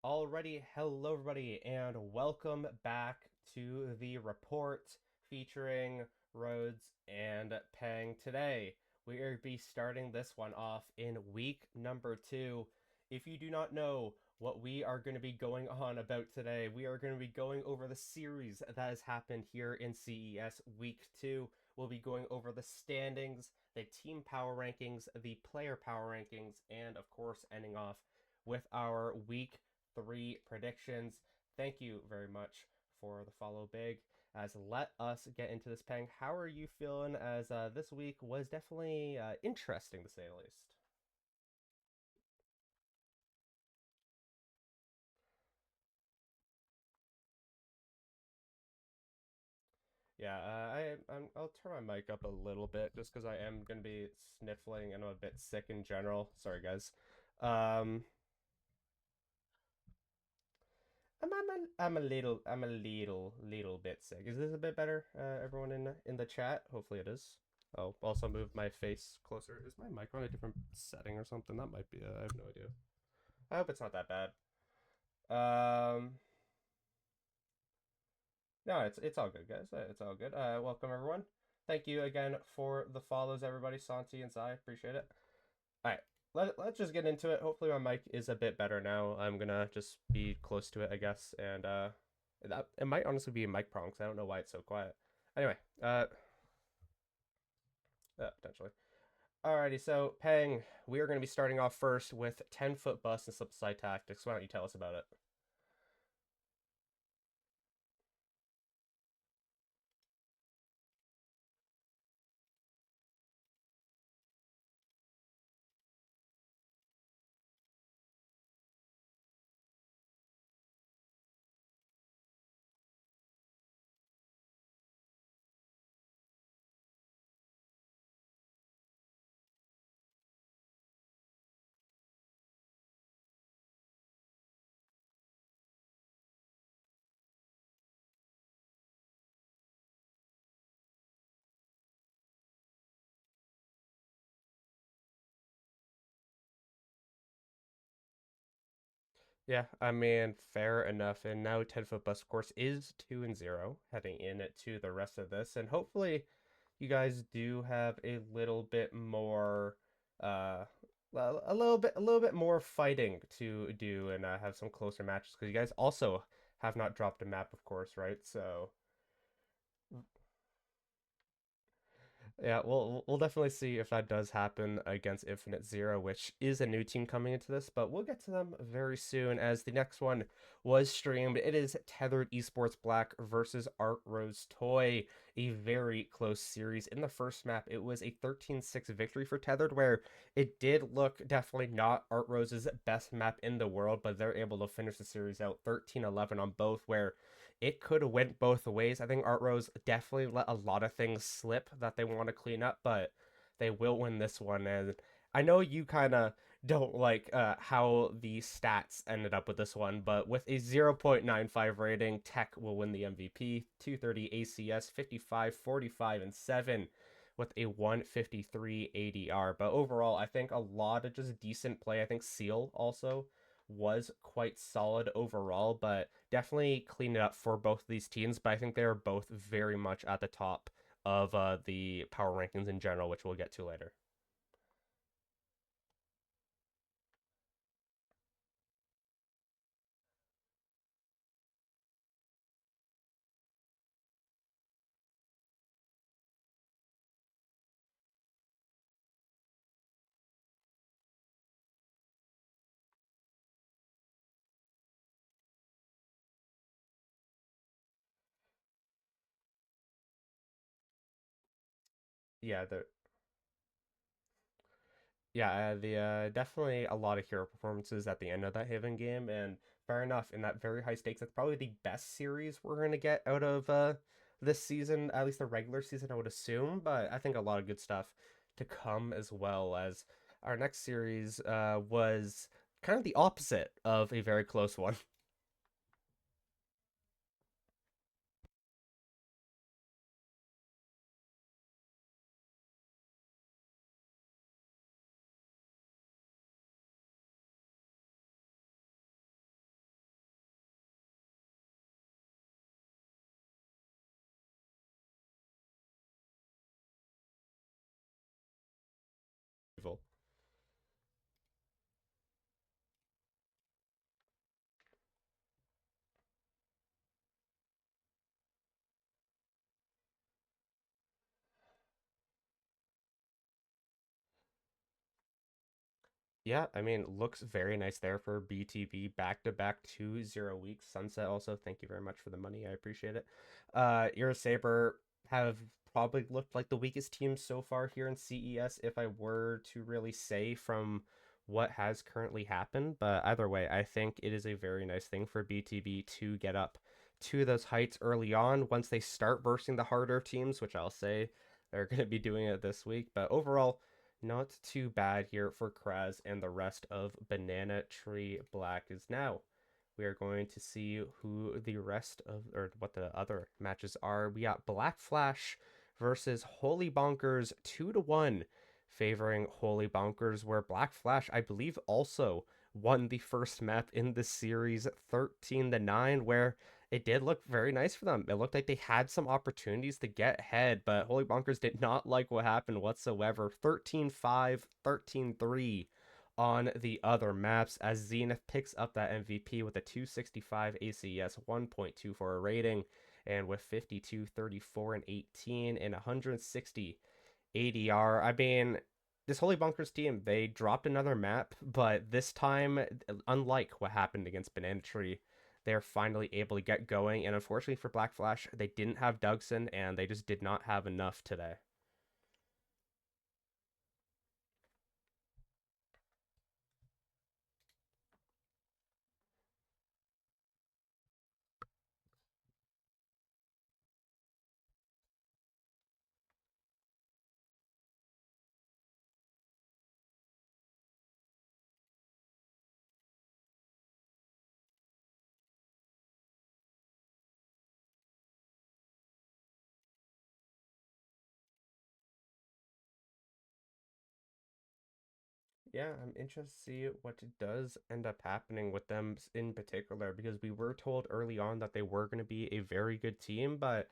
Alrighty, hello everybody, and welcome back to the report featuring Rhodes and Peng. Today, we are be starting this one off in week number 2. If you do not know what we are going to be going on about today, we are going to be going over the series that has happened here in CES week 2. We'll be going over the standings, the team power rankings, the player power rankings, and of course, ending off with our week 3 predictions. Thank you very much for the follow, Big. As let us get into this, Peng. How are you feeling? As this week was definitely interesting to say the least. Yeah, I'll turn my mic up a little bit just because I am gonna be sniffling and I'm a bit sick in general. Sorry, guys. Um, I'm a little bit sick. Is this a bit better? Everyone in the chat. Hopefully it is. Oh, also move my face closer. Is my mic on a different setting or something? That might be. I have no idea. I hope it's not that bad. Um, no, it's all good, guys. It's all good. Welcome everyone. Thank you again for the follows, everybody. Santi and Zai, appreciate it. All right, let's just get into it. Hopefully my mic is a bit better now. I'm gonna just be close to it, I guess, and it might honestly be a mic problem because I don't know why it's so quiet. Anyway, potentially. Alrighty, so Peng, we are going to be starting off first with 10-foot bus and slip tactics. Why don't you tell us about it? Yeah, I mean, fair enough. And now 10-foot bus course is 2-0 heading in to the rest of this. And hopefully you guys do have a little bit more uh a little bit more fighting to do and have some closer matches because you guys also have not dropped a map, of course, right? So yeah, we'll definitely see if that does happen against Infinite Zero, which is a new team coming into this, but we'll get to them very soon as the next one was streamed. It is Tethered Esports Black versus Art Rose Toy, a very close series. In the first map, it was a 13-6 victory for Tethered, where it did look definitely not Art Rose's best map in the world, but they're able to finish the series out 13-11 on both, where it could have went both ways. I think Art Rose definitely let a lot of things slip that they want to clean up, but they will win this one. And I know you kind of don't like how the stats ended up with this one, but with a 0.95 rating, Tech will win the MVP, 230 ACS, 55, 45, and 7 with a 153 ADR. But overall, I think a lot of just decent play. I think Seal also was quite solid overall, but definitely cleaned it up for both of these teams. But I think they are both very much at the top of the power rankings in general, which we'll get to later. Yeah, the definitely a lot of hero performances at the end of that Haven game, and fair enough, in that very high stakes, that's probably the best series we're gonna get out of this season, at least the regular season, I would assume. But I think a lot of good stuff to come as well as our next series was kind of the opposite of a very close one. Yeah, I mean, looks very nice there for BTB back to back 2-0 weeks. Sunset also, thank you very much for the money. I appreciate it. Ira Saber have probably looked like the weakest team so far here in CES, if I were to really say from what has currently happened. But either way, I think it is a very nice thing for BTB to get up to those heights early on once they start versing the harder teams, which I'll say they're going to be doing it this week. But overall, not too bad here for Kraz and the rest of Banana Tree Black is now. We are going to see who the rest of, or what the other matches are. We got Black Flash versus Holy Bonkers 2-1, favoring Holy Bonkers, where Black Flash, I believe, also won the first map in the series 13-9, where it did look very nice for them. It looked like they had some opportunities to get ahead, but Holy Bonkers did not like what happened whatsoever. 13-5, 13-3 on the other maps as Zenith picks up that MVP with a 265 ACS, 1.24 rating, and with 52, 34, and 18 and 160 ADR. I mean, this Holy Bunkers team, they dropped another map, but this time, unlike what happened against Banana Tree, they're finally able to get going. And unfortunately for Black Flash, they didn't have Dougson, and they just did not have enough today. Yeah, I'm interested to see what does end up happening with them in particular because we were told early on that they were going to be a very good team, but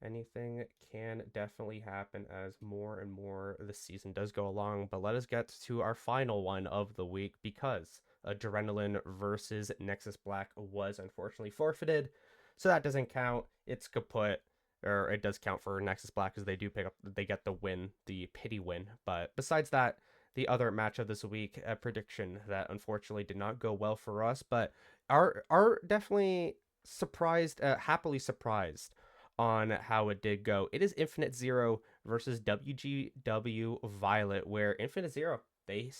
anything can definitely happen as more and more the season does go along. But let us get to our final one of the week because Adrenaline versus Nexus Black was unfortunately forfeited. So that doesn't count. It's kaput. Or it does count for Nexus Black because they do pick up, they get the win, the pity win. But besides that, the other match of this week, a prediction that unfortunately did not go well for us, but are definitely surprised, happily surprised on how it did go. It is Infinite Zero versus WGW Violet, where Infinite Zero they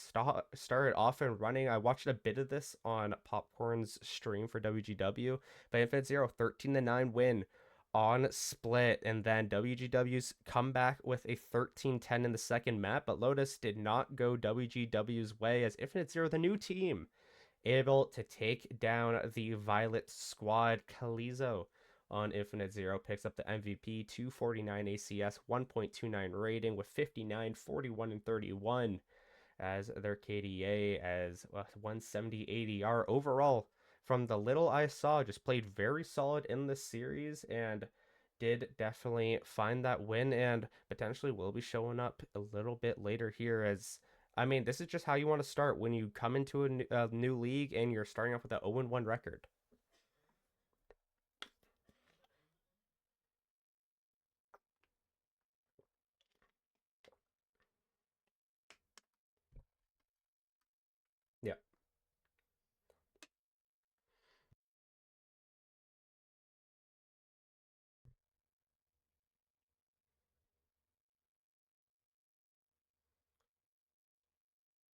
started off and running. I watched a bit of this on Popcorn's stream for WGW, but Infinite Zero 13-9 win on split, and then WGW's comeback with a 13-10 in the second map, but Lotus did not go WGW's way as Infinite Zero, the new team, able to take down the Violet squad. Kalizo on Infinite Zero picks up the MVP, 249 ACS, 1.29 rating with 59, 41, and 31 as their KDA as 170 ADR overall. From the little I saw, just played very solid in this series and did definitely find that win and potentially will be showing up a little bit later here as I mean, this is just how you want to start when you come into a new league and you're starting off with an 0-1 record. Yeah.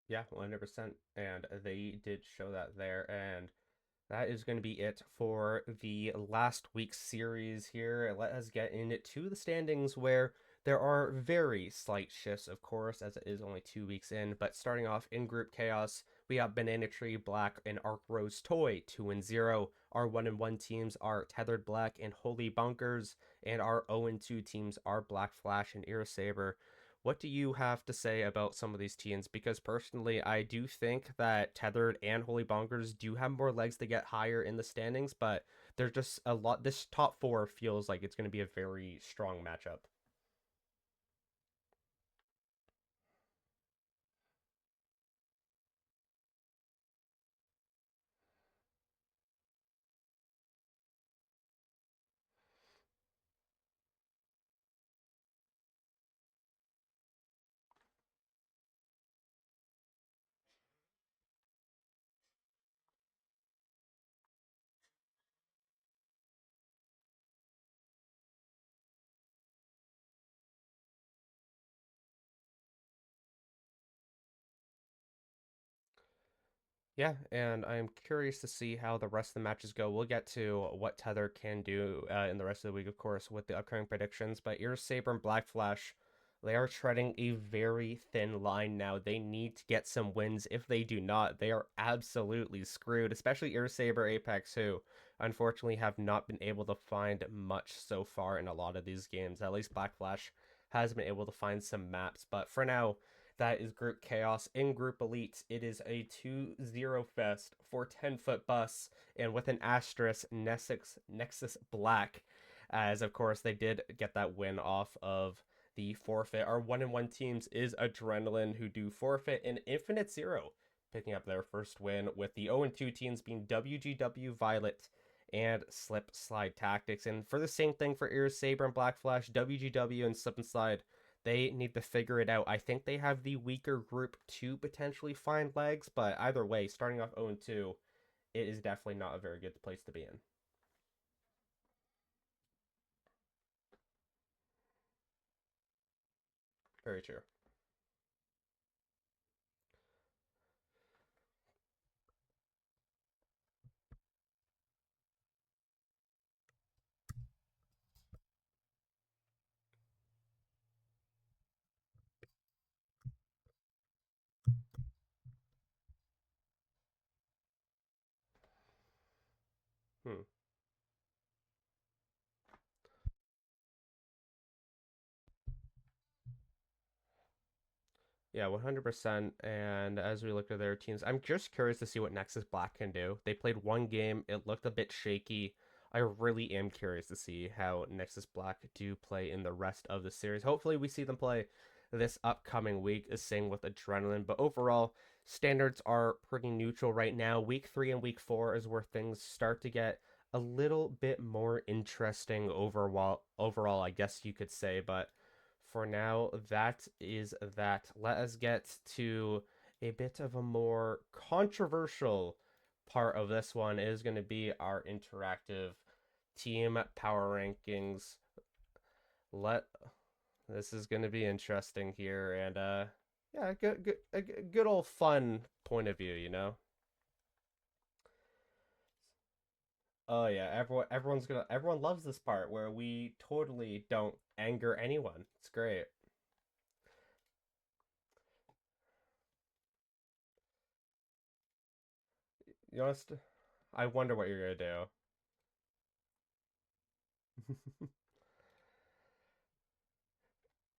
Yeah, 100%. And they did show that there. And that is going to be it for the last week's series here. Let us get into the standings where there are very slight shifts, of course, as it is only 2 weeks in. But starting off in Group Chaos, we have Banana Tree Black and Arc Rose Toy 2-0. Our 1-1 teams are Tethered Black and Holy Bunkers, and our 0-2 teams are Black Flash and Iris Saber. What do you have to say about some of these teams? Because personally, I do think that Tethered and Holy Bonkers do have more legs to get higher in the standings, but there's just a lot. This top four feels like it's going to be a very strong matchup. Yeah, and I'm curious to see how the rest of the matches go. We'll get to what Tether can do in the rest of the week, of course, with the upcoming predictions. But Ear Saber and Black Flash, they are treading a very thin line now. They need to get some wins. If they do not, they are absolutely screwed, especially Ear Saber Apex, who unfortunately have not been able to find much so far in a lot of these games. At least Black Flash has been able to find some maps. But for now, that is Group Chaos. In Group Elite, it is a 2-0 fest for 10-foot bus, and with an asterisk, Nexus Black, as of course they did get that win off of the forfeit. Our 1-1 teams is Adrenaline, who do forfeit, and Infinite Zero, picking up their first win, with the 0-2 teams being WGW Violet and Slip Slide Tactics. And for the same thing for Ear Saber and Black Flash, WGW and Slip and Slide, they need to figure it out. I think they have the weaker group to potentially find legs, but either way, starting off 0-2, it is definitely not a very good place to be in. Very true. Hmm. Yeah, 100%. And as we look at their teams, I'm just curious to see what Nexus Black can do. They played one game, it looked a bit shaky. I really am curious to see how Nexus Black do play in the rest of the series. Hopefully, we see them play this upcoming week, is same with Adrenaline. But overall, standards are pretty neutral right now. Week 3 and week 4 is where things start to get a little bit more interesting overall, I guess you could say. But for now, that is that. Let us get to a bit of a more controversial part of this one. It is going to be our interactive team power rankings. Let This is going to be interesting here, and yeah, good old fun point of view, you know. Oh yeah, everyone loves this part where we totally don't anger anyone. It's great. You know, I wonder what you're gonna do.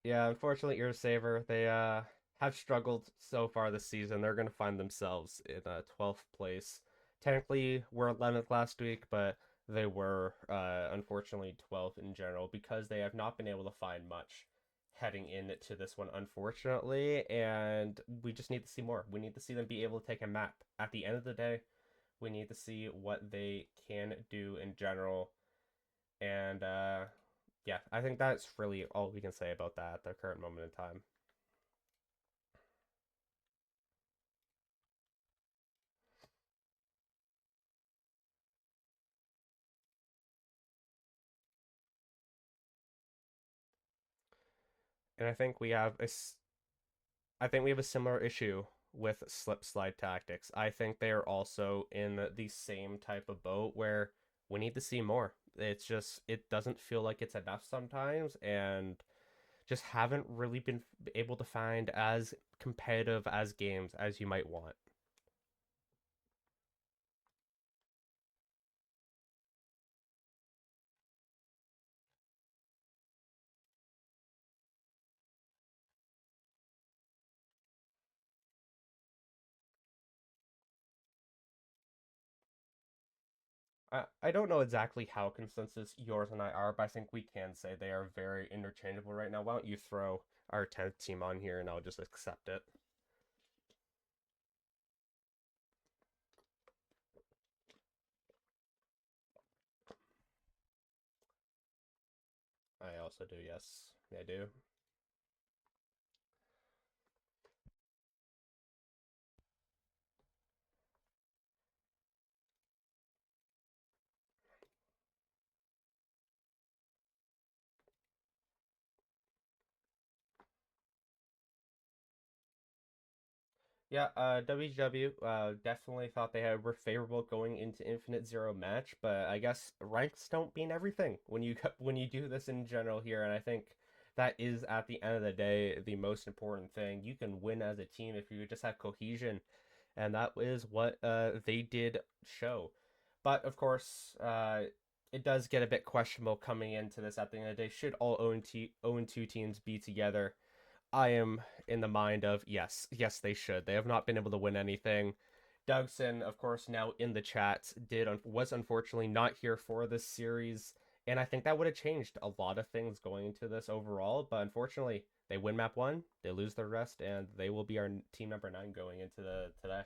Yeah, unfortunately, Ear Saver, they have struggled so far this season. They're gonna find themselves in 12th place. Technically, we're 11th last week, but they were unfortunately 12th in general because they have not been able to find much heading into this one, unfortunately. And we just need to see more. We need to see them be able to take a map. At the end of the day, we need to see what they can do in general. And yeah, I think that's really all we can say about that at the current moment in time. And I think we have a similar issue with slip slide tactics. I think they are also in the same type of boat where we need to see more. It's just it doesn't feel like it's enough sometimes, and just haven't really been able to find as competitive as games as you might want. I don't know exactly how consensus yours and I are, but I think we can say they are very interchangeable right now. Why don't you throw our 10th team on here and I'll just accept it? I also do, yes. I do. Yeah, WW definitely thought were favorable going into Infinite Zero match, but I guess ranks don't mean everything when when you do this in general here, and I think that is at the end of the day the most important thing. You can win as a team if you just have cohesion, and that is what they did show. But of course, it does get a bit questionable coming into this at the end of the day. Should all 0-2 teams be together? I am in the mind of yes, yes, they should. They have not been able to win anything. Dougson, of course, now in the chat, did was unfortunately not here for this series, and I think that would have changed a lot of things going into this overall. But unfortunately, they win map one, they lose the rest, and they will be our team number 9 going into the today.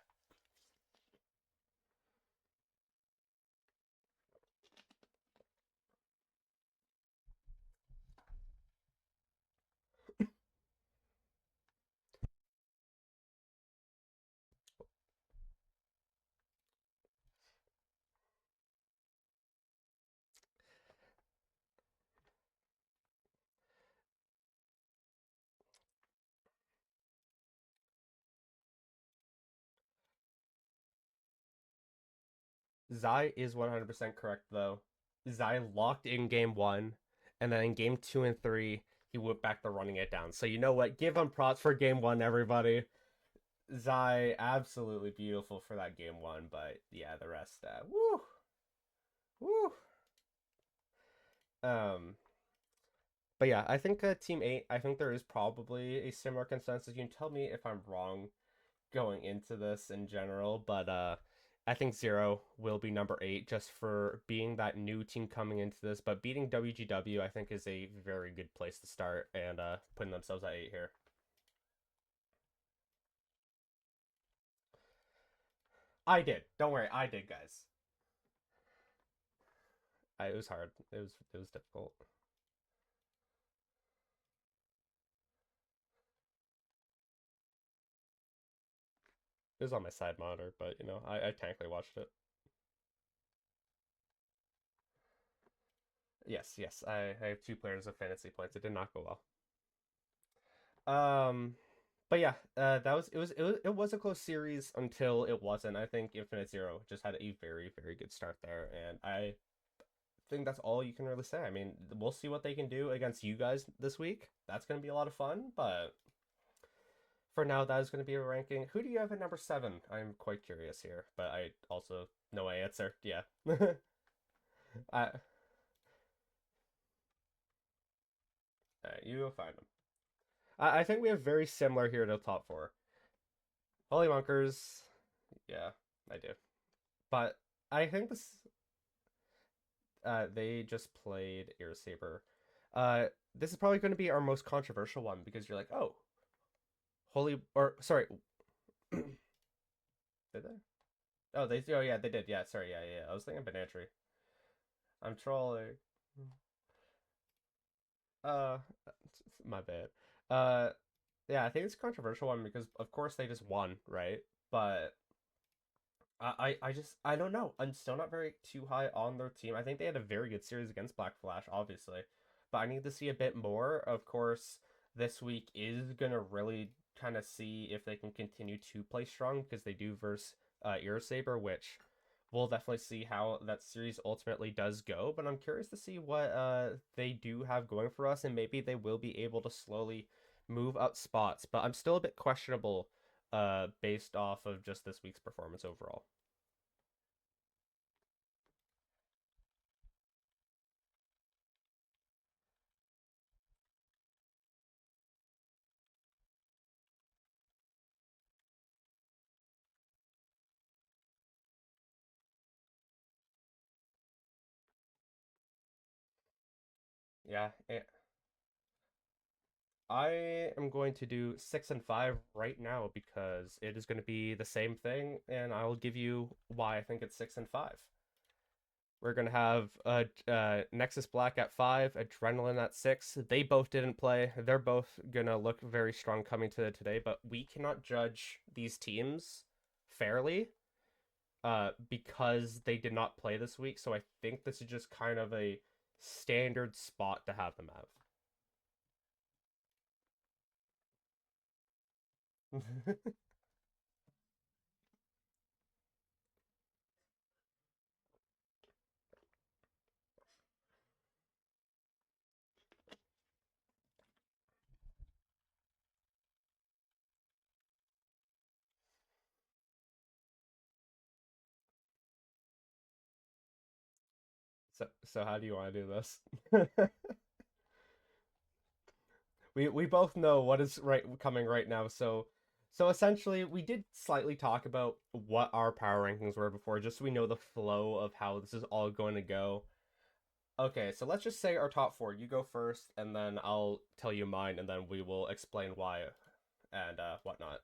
Zai is 100% correct though. Zai locked in game one, and then in game two and three, he went back to running it down. So you know what? Give him props for game one, everybody. Zai absolutely beautiful for that game one, but yeah, the rest, woo, woo. Um, but yeah, I think Team Eight. I think there is probably a similar consensus. You can tell me if I'm wrong going into this in general, but I think Zero will be number 8 just for being that new team coming into this. But beating WGW, I think, is a very good place to start and putting themselves at 8 here. I did. Don't worry, I did, guys. It was hard. It was difficult. It was on my side monitor, but I technically watched it. Yes, yes, I have 2 players of fantasy points. It did not go well. But yeah, that was a close series until it wasn't. I think Infinite Zero just had a very very good start there, and I think that's all you can really say. I mean, we'll see what they can do against you guys this week. That's going to be a lot of fun, but for now, that is going to be a ranking. Who do you have at number 7? I'm quite curious here, but I also know my answer. Yeah. I, you will find them. I think we have very similar here to the top 4. Holy Monkers, yeah, I do. But I think they just played Air Saber. This is probably going to be our most controversial one because you're like, oh, Holy, or sorry, did they? Oh, oh yeah, they did. Yeah, sorry, yeah, yeah. I was thinking Banana Tree. I'm trolling. Uh, my bad. Uh, yeah, I think it's a controversial one because of course they just won, right? But I don't know. I'm still not very too high on their team. I think they had a very good series against Black Flash, obviously, but I need to see a bit more. Of course, this week is gonna really kind of see if they can continue to play strong because they do verse Ear Saber, which we'll definitely see how that series ultimately does go. But I'm curious to see what they do have going for us, and maybe they will be able to slowly move up spots. But I'm still a bit questionable based off of just this week's performance overall. Yeah, I am going to do 6 and 5 right now because it is going to be the same thing, and I will give you why I think it's 6 and 5. We're going to have Nexus Black at 5, Adrenaline at 6. They both didn't play. They're both going to look very strong coming to today, but we cannot judge these teams fairly because they did not play this week. So I think this is just kind of a standard spot to have them have. So how do you want to do this? We both know what is right coming right now. So essentially, we did slightly talk about what our power rankings were before, just so we know the flow of how this is all going to go. Okay, so let's just say our top four. You go first, and then I'll tell you mine, and then we will explain why and whatnot.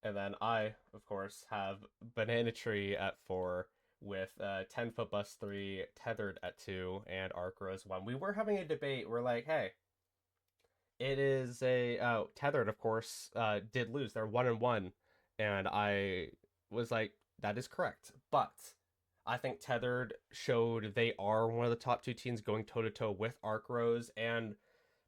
And then I, of course, have Banana Tree at four, with 10 Foot Bus three, Tethered at two, and Arc Rose one. We were having a debate. We're like, hey, it is a Tethered, of course, did lose. They're 1-1, and I was like, that is correct. But I think Tethered showed they are one of the top two teams going toe to toe with Arc Rose, and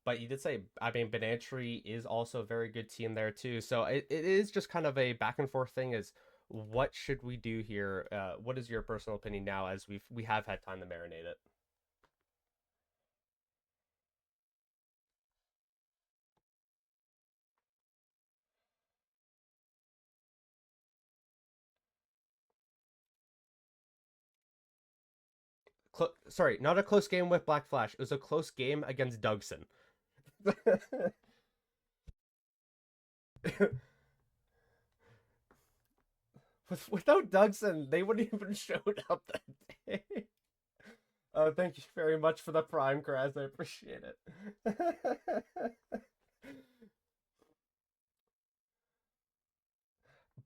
but you did say, I mean, Banantry is also a very good team there too. So it is just kind of a back and forth thing. Is what should we do here? What is your personal opinion now, as we have had time to marinate it? Sorry, not a close game with Black Flash. It was a close game against Dougson. Without Dougson, they wouldn't even showed up that day. Oh, thank you very much for the prime, Kraz. I appreciate it.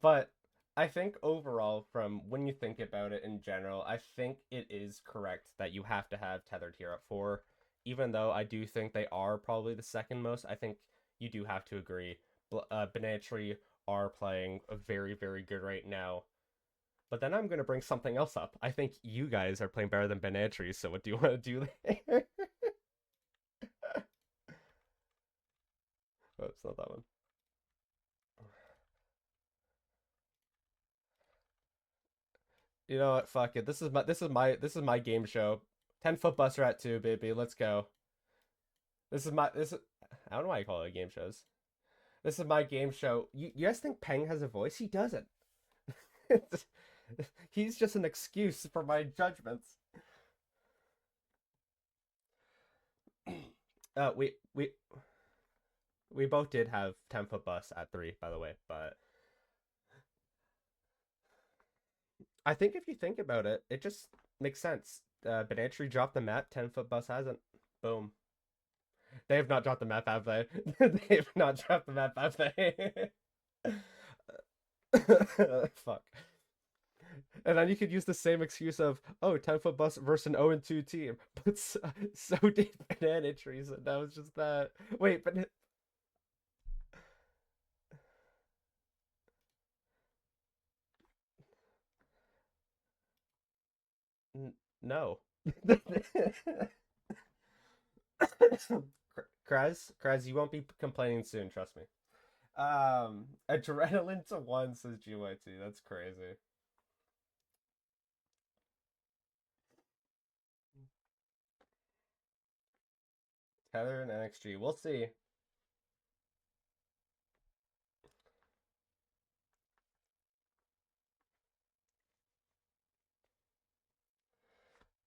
But I think overall, from when you think about it in general, I think it is correct that you have to have Tethered here at four. Even though I do think they are probably the second most, I think you do have to agree. Banana Tree are playing very, very good right now. But then I'm going to bring something else up. I think you guys are playing better than Banana Tree, so what do you want to do there? Oh, it's not that one. You know what? Fuck it. This is my game show. 10 Foot Bus at two, baby. Let's go. I don't know why you call it game shows. This is my game show. You guys think Peng has a voice? He doesn't. He's just an excuse for my judgments. We both did have 10 Foot Bus at three, by the way. But I think if you think about it, it just makes sense. Banantry dropped the map. 10 Foot Bus hasn't. Boom. They have not dropped the map, have they? They have not dropped the map, have they? Fuck. And then you could use the same excuse of, oh, 10 Foot Bus versus an 0-2 team. But so did Banana Trees, and that was just that. Wait, but no. Kraz, you won't be complaining soon, trust me. Adrenaline to one, says GYT. That's crazy. Tether and NXG. We'll see.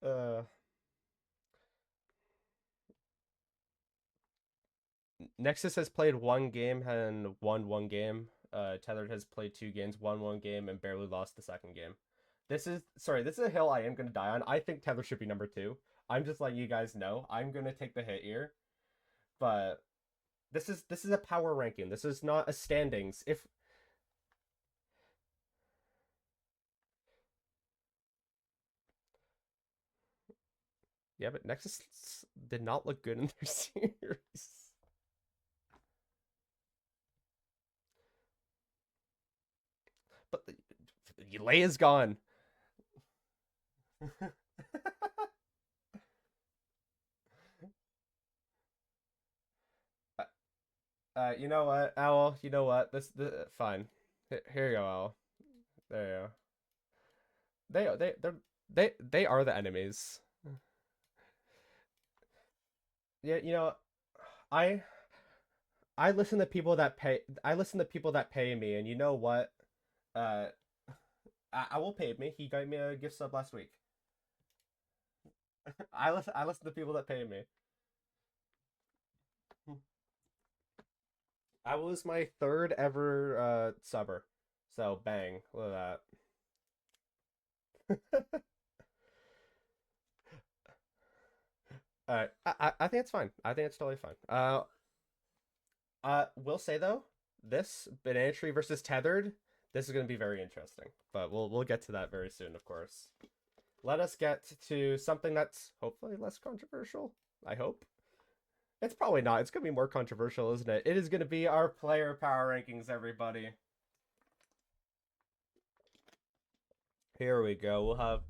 Uh, Nexus has played one game and won one game. Tethered has played two games, won one game, and barely lost the second game. This is a hill I am gonna die on. I think Tether should be number two. I'm just letting you guys know. I'm gonna take the hit here, but this is a power ranking. This is not a standings. If Yeah, but Nexus did not look good in their series. But Lay is gone. You know what, Owl? You know what? This fine. Here you go, Owl. There you go. They are the enemies. Yeah, I I listen to people that pay. I listen to people that pay me, and you know what? Uh, I will pay me. He got me a gift sub last week. I listen to people that pay me. I was my third ever subber, so bang, look at that. I think it's fine. I think it's totally fine. Will say though, this banana tree versus tethered, this is going to be very interesting. But we'll get to that very soon, of course. Let us get to something that's hopefully less controversial. I hope. It's probably not. It's going to be more controversial, isn't it? It is going to be our player power rankings, everybody. Here we go. We'll have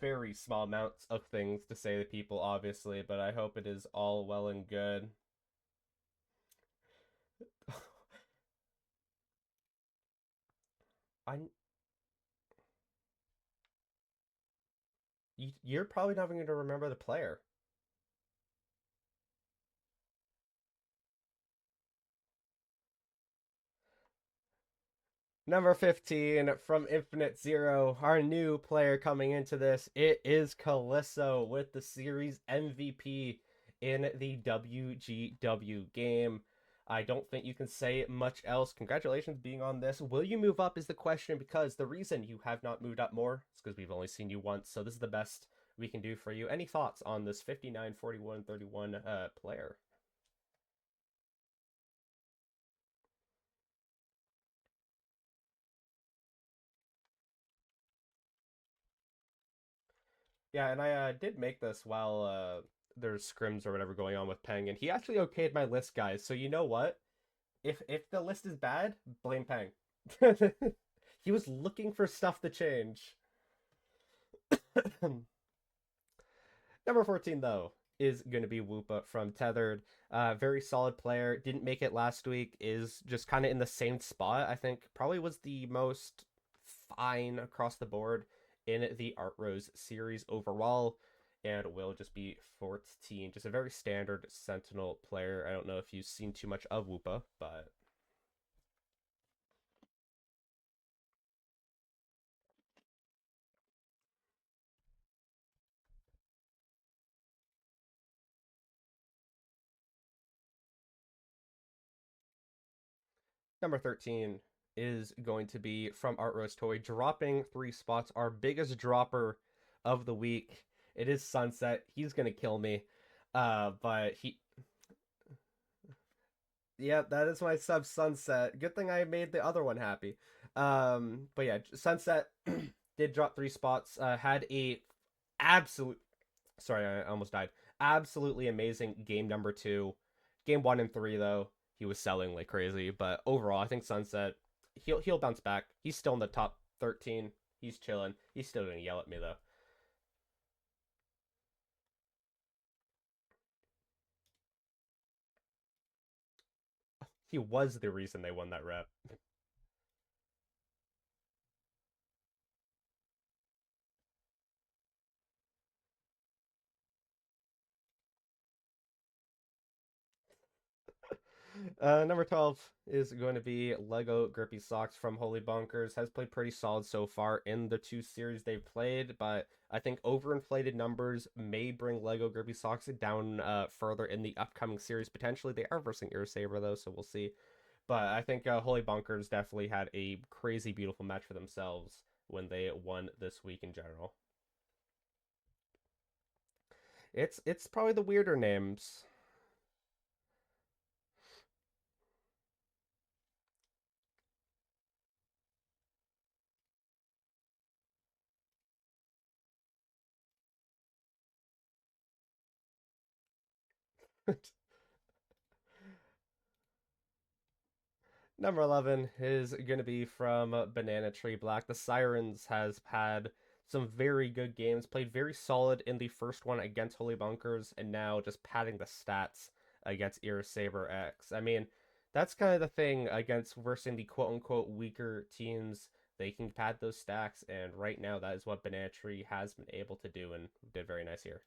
very small amounts of things to say to people, obviously, but I hope it is all well and good. I you're probably not even going to remember the player. Number 15 from Infinite Zero, our new player coming into this. It is Callisto with the series MVP in the WGW game. I don't think you can say much else. Congratulations being on this. Will you move up is the question, because the reason you have not moved up more is because we've only seen you once. So this is the best we can do for you. Any thoughts on this 59, 41, 31 player? Yeah, and I did make this while there's scrims or whatever going on with Peng, and he actually okayed my list, guys. So you know what? If the list is bad, blame Peng. He was looking for stuff to change. Number 14, though, is going to be Woopa from Tethered. Very solid player. Didn't make it last week. Is just kind of in the same spot. I think probably was the most fine across the board in the Art Rose series overall. And will just be 14. Just a very standard Sentinel player. I don't know if you've seen too much of Woopa, but number 13 is going to be from Art Rose Toy, dropping 3 spots. Our biggest dropper of the week. It is Sunset. He's gonna kill me. But he, yeah, that is my sub Sunset. Good thing I made the other one happy. But yeah, Sunset did drop 3 spots. Had a absolute, sorry, I almost died. Absolutely amazing game number two. Game one and three though, he was selling like crazy. But overall, I think Sunset, he'll bounce back. He's still in the top 13. He's chilling. He's still gonna yell at me though. He was the reason they won that rep. Number 12 is going to be Lego Grippy Socks from Holy Bunkers. Has played pretty solid so far in the 2 series they've played, but I think overinflated numbers may bring Lego Grippy Socks down further in the upcoming series. Potentially, they are versing Ear Saber though, so we'll see. But I think Holy Bunkers definitely had a crazy beautiful match for themselves when they won this week in general. It's probably the weirder names. Number 11 is going to be from Banana Tree Black. The Sirens has had some very good games, played very solid in the first one against Holy Bunkers, and now just padding the stats against Ear Saber X. I mean, that's kind of the thing against versing the quote unquote weaker teams. They can pad those stacks, and right now that is what Banana Tree has been able to do and did very nice here.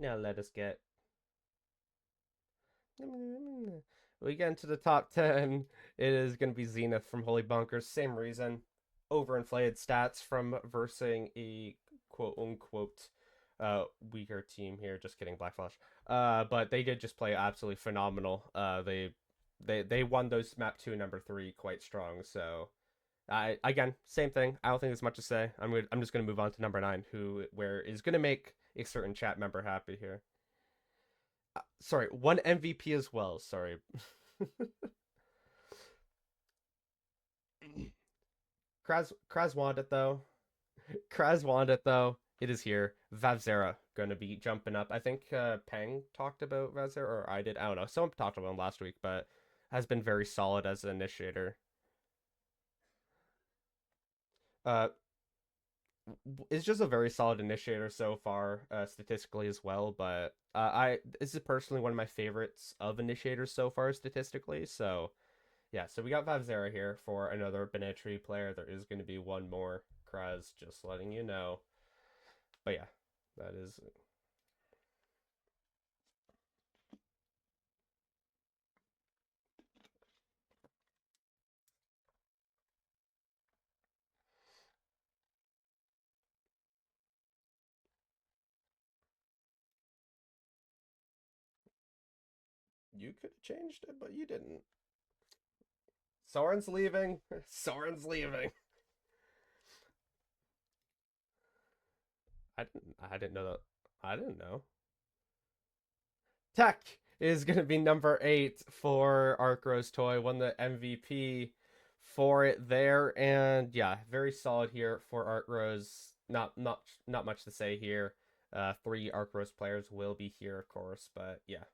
Now let us get we get into the top 10. It is going to be Zenith from Holy Bunkers. Same reason. Overinflated stats from versing a quote unquote weaker team here. Just kidding, Black Flash. But they did just play absolutely phenomenal. They won those map 2 and number 3 quite strong. So I again, same thing. I don't think there's much to say. I'm just gonna move on to number 9, who where is gonna make a certain chat member happy here. Sorry, one MVP as well. Sorry. Kraz wanted it though. Kraz wanted it though. It is here. Vavzera gonna be jumping up. I think Peng talked about Vavzera, or I did. I don't know. Someone talked about him last week, but has been very solid as an initiator. Uh, is just a very solid initiator so far, statistically as well. But I this is personally one of my favorites of initiators so far statistically. So yeah, so we got Vavzera here for another Banana Tree player. There is going to be one more Kraz, just letting you know. But yeah, that is. You could have changed it, but you didn't. Soren's leaving. Soren's leaving. I didn't know that. I didn't know. Tech is going to be number 8 for Arc Rose Toy. Won the MVP for it there, and yeah, very solid here for Arc Rose. Not much to say here. 3 Arc Rose players will be here, of course, but yeah.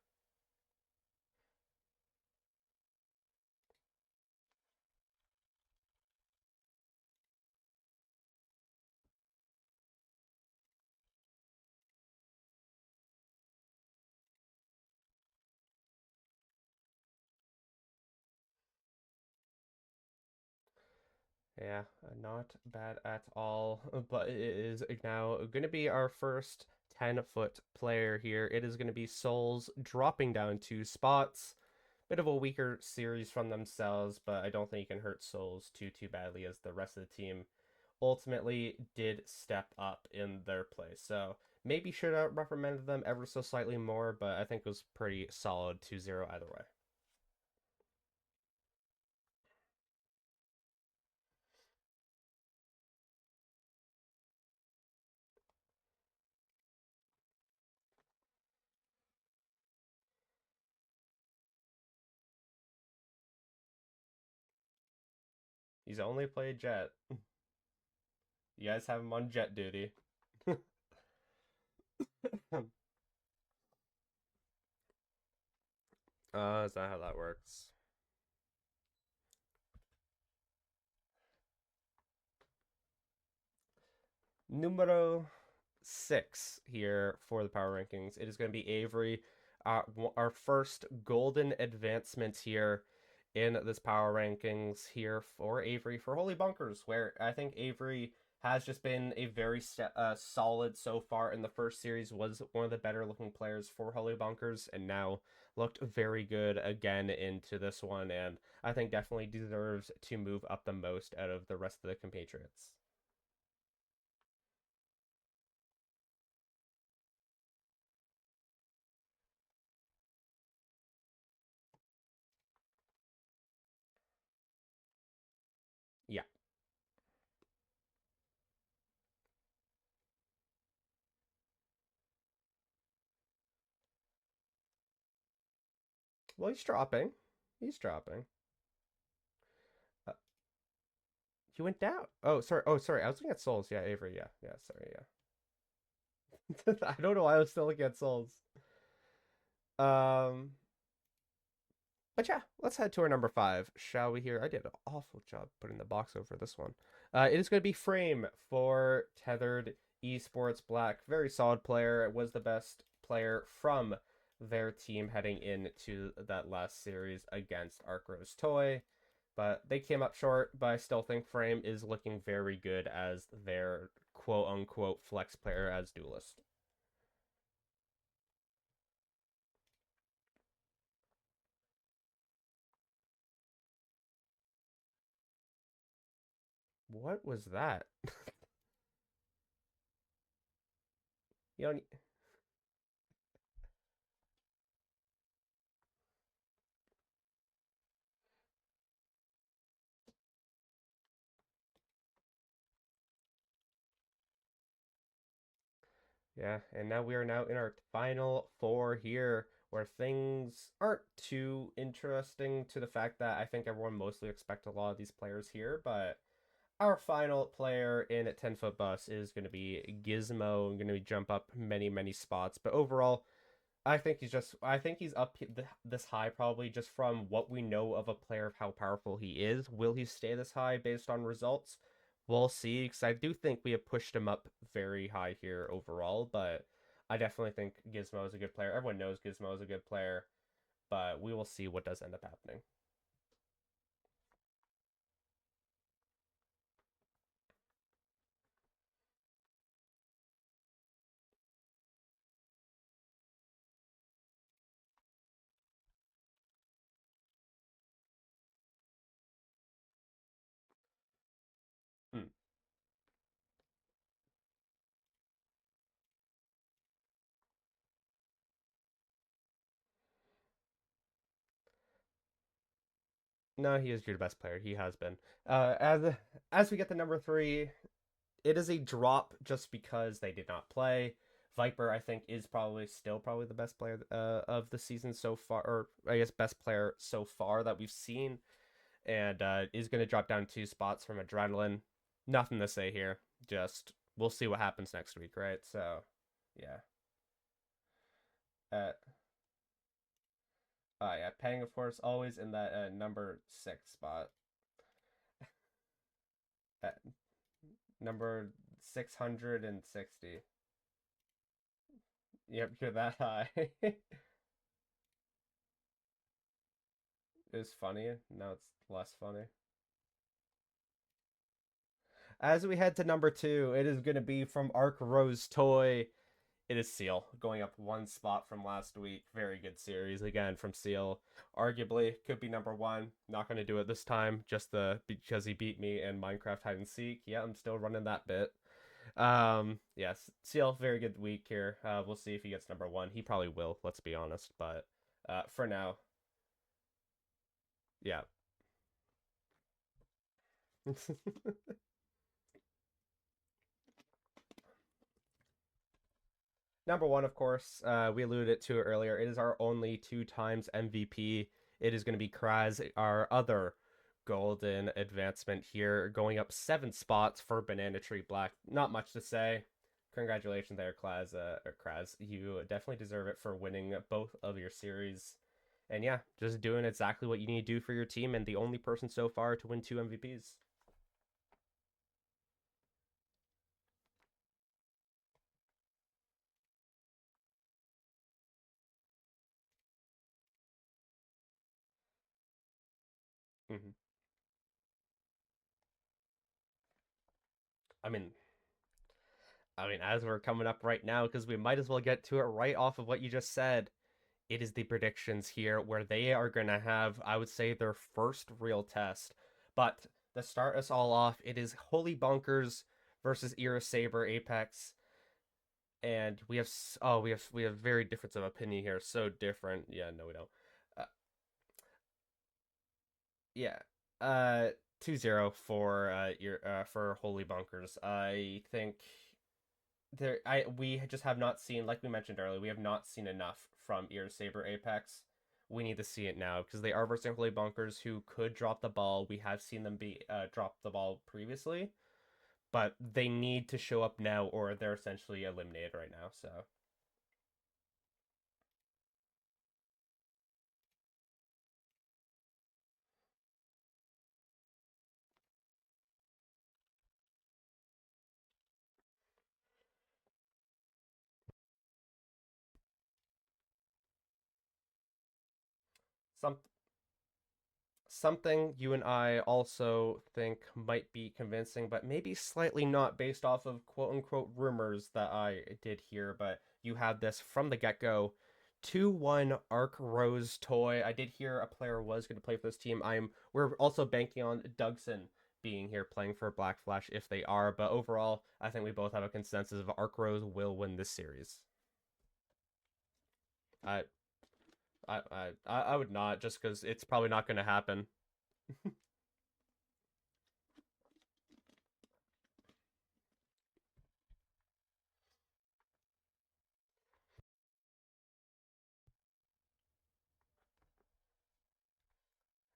Yeah, not bad at all. But it is now going to be our first 10-foot player here. It is going to be Souls dropping down 2 spots. Bit of a weaker series from themselves, but I don't think you can hurt Souls too badly as the rest of the team ultimately did step up in their place. So maybe should have reprimanded them ever so slightly more, but I think it was pretty solid 2-0 either way. He's only played Jet. You guys have him on Jet duty. Is that how that works? Numero 6 here for the power rankings. It is going to be Avery. Our first golden advancement here in this power rankings here for Avery for Holy Bunkers, where I think Avery has just been a very solid so far in the first series, was one of the better looking players for Holy Bunkers, and now looked very good again into this one, and I think definitely deserves to move up the most out of the rest of the compatriots. Yeah. Well, he's dropping. He's dropping. Uh, he went down. Oh, sorry. Oh, sorry. I was looking at Souls. Yeah, Avery. Yeah, yeah. Sorry. Yeah. I don't know why I was still looking at Souls. Um, but yeah, let's head to our number 5, shall we? Here, I did an awful job putting the box over this one. It is going to be Frame for Tethered Esports Black. Very solid player. It was the best player from their team heading into that last series against Arc Rose Toy. But they came up short, but I still think Frame is looking very good as their quote unquote flex player as duelist. What was that? You know, yeah, and now we are now in our final four here, where things aren't too interesting to the fact that I think everyone mostly expect a lot of these players here, but our final player in a 10-foot bus is going to be Gizmo. Going to jump up many, many spots, but overall, I think he's up this high probably just from what we know of a player of how powerful he is. Will he stay this high based on results? We'll see, because I do think we have pushed him up very high here overall, but I definitely think Gizmo is a good player. Everyone knows Gizmo is a good player, but we will see what does end up happening. Hmm. No, he is your best player. He has been. As we get to number three, it is a drop just because they did not play. Viper, I think, is probably still probably the best player of the season so far, or I guess best player so far that we've seen, and is going to drop down 2 spots from Adrenaline. Nothing to say here. Just we'll see what happens next week, right? So, yeah. Uh, yeah. Peng, of course, always in that number 6 spot. At number 660. Yep, you're that high. It was funny. Now it's less funny. As we head to number two, it is going to be from Arc Rose Toy. It is Seal, going up 1 spot from last week. Very good series again from Seal. Arguably could be number one. Not going to do it this time, just because he beat me in Minecraft hide and seek. Yeah, I'm still running that bit. Yes, Seal, very good week here. We'll see if he gets number one. He probably will. Let's be honest, but for now, yeah. Number one, of course, we alluded to it earlier. It is our only 2 times MVP. It is going to be Kraz, our other golden advancement here, going up 7 spots for Banana Tree Black. Not much to say. Congratulations there, Kraz. You definitely deserve it for winning both of your series. And yeah, just doing exactly what you need to do for your team, and the only person so far to win 2 MVPs. Mm-hmm. I mean, as we're coming up right now, because we might as well get to it right off of what you just said. It is the predictions here where they are going to have, I would say, their first real test. But to start us all off, it is Holy Bunkers versus Era Saber Apex, and we have very difference of opinion here. So different. Yeah, no, we don't. Uh, yeah. Uh, 2-0 for Holy Bunkers. I think we just have not seen, like we mentioned earlier, we have not seen enough from Ear Saber Apex. We need to see it now because they are versing Holy Bunkers who could drop the ball. We have seen them be drop the ball previously, but they need to show up now or they're essentially eliminated right now. So some something you and I also think might be convincing, but maybe slightly not based off of quote unquote rumors that I did hear, but you had this from the get go. 2-1 Arc Rose Toy. I did hear a player was going to play for this team. We're also banking on Dougson being here playing for Black Flash if they are. But overall, I think we both have a consensus of Arc Rose will win this series. I I would not, just because it's probably not going to happen.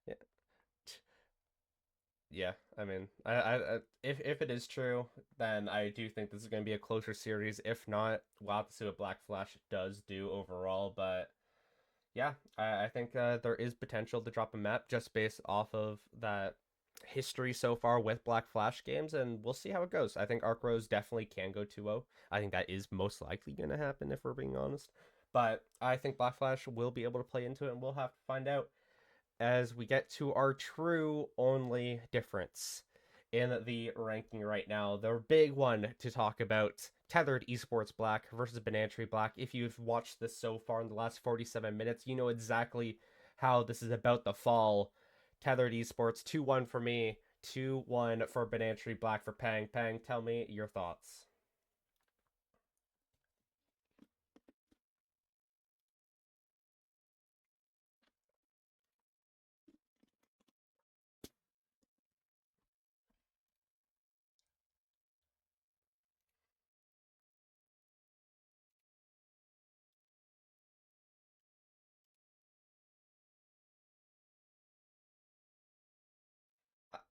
Yeah. Yeah, I mean, if it is true, then I do think this is going to be a closer series. If not, we'll have to see what Black Flash does do overall. But yeah, I think there is potential to drop a map just based off of that history so far with Black Flash games, and we'll see how it goes. I think Arc Rose definitely can go 2-0. I think that is most likely going to happen if we're being honest. But I think Black Flash will be able to play into it, and we'll have to find out as we get to our true only difference in the ranking right now. The big one to talk about, Tethered Esports Black versus Banana Tree Black. If you've watched this so far in the last 47 minutes, you know exactly how this is about to fall. Tethered Esports 2-1 for me, 2-1 for Banana Tree Black for Peng. Peng, tell me your thoughts.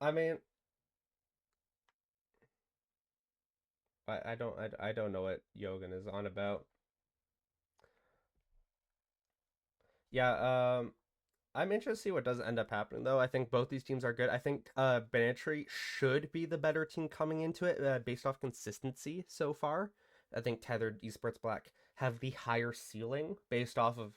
I mean, I don't know what Yogan is on about. Yeah, I'm interested to see what does end up happening, though. I think both these teams are good. I think Banatry should be the better team coming into it based off consistency so far. I think Tethered Esports Black have the higher ceiling based off of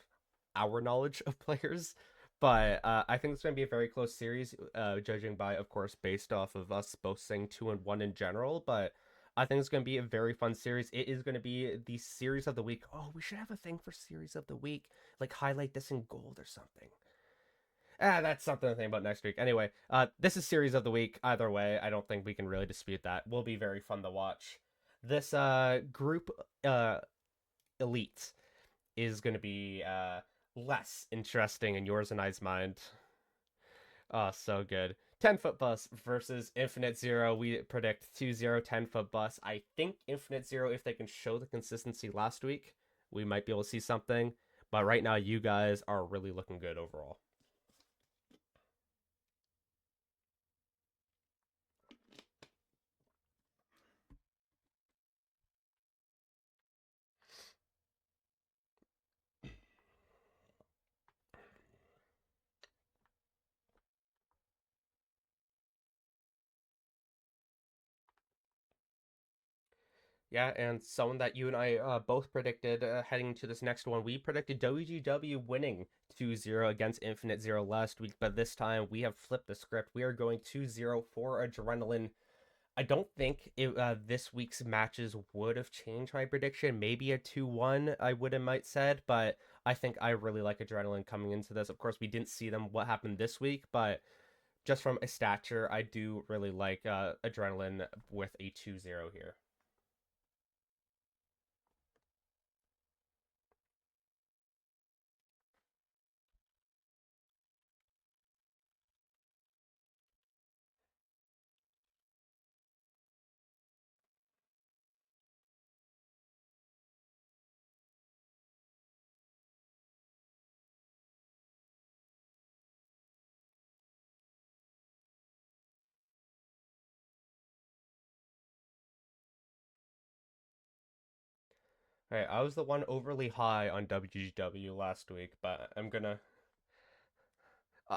our knowledge of players. But I think it's going to be a very close series, judging by, of course, based off of us both saying 2-1 in general. But I think it's going to be a very fun series. It is going to be the series of the week. Oh, we should have a thing for series of the week, like highlight this in gold or something. That's something to think about next week. Anyway, this is series of the week. Either way, I don't think we can really dispute that. Will be very fun to watch. This group elite is going to be less interesting in yours and I's mind. Oh, so good. 10-foot bus versus Infinite Zero. We predict 2-0 10-foot bus. I think Infinite Zero, if they can show the consistency last week, we might be able to see something. But right now, you guys are really looking good overall. Yeah, and someone that you and I both predicted heading to this next one, we predicted WGW winning 2-0 against Infinite Zero last week, but this time we have flipped the script. We are going 2-0 for Adrenaline. I don't think this week's matches would have changed my prediction. Maybe a 2-1, I would have might said, but I think I really like Adrenaline coming into this. Of course, we didn't see them what happened this week, but just from a stature, I do really like Adrenaline with a 2-0 here. Hey, I was the one overly high on WGW last week, but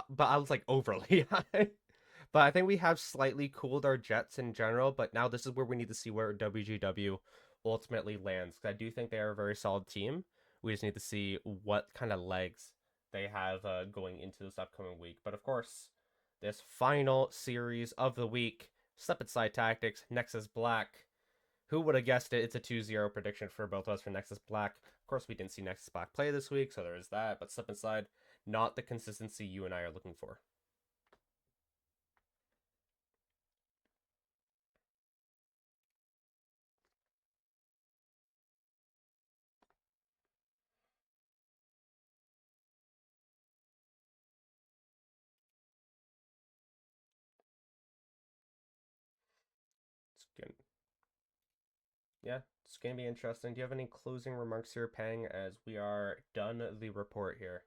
but I was like overly high. But I think we have slightly cooled our jets in general, but now this is where we need to see where WGW ultimately lands. Because I do think they are a very solid team. We just need to see what kind of legs they have going into this upcoming week. But of course, this final series of the week, Step Side Tactics, Nexus Black. Who would have guessed it? It's a 2-0 prediction for both of us for Nexus Black. Of course, we didn't see Nexus Black play this week, so there is that. But Slip Inside, not the consistency you and I are looking for. Yeah, it's gonna be interesting. Do you have any closing remarks here, Peng, as we are done the report here?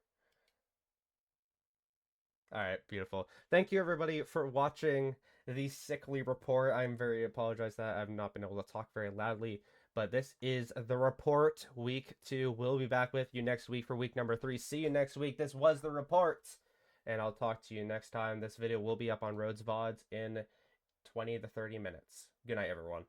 All right, beautiful. Thank you everybody for watching the sickly report. I'm very apologize that I've not been able to talk very loudly, but this is the report week 2. We'll be back with you next week for week number 3. See you next week. This was the report, and I'll talk to you next time. This video will be up on Rhodes Vods in 20 to 30 minutes. Good night, everyone.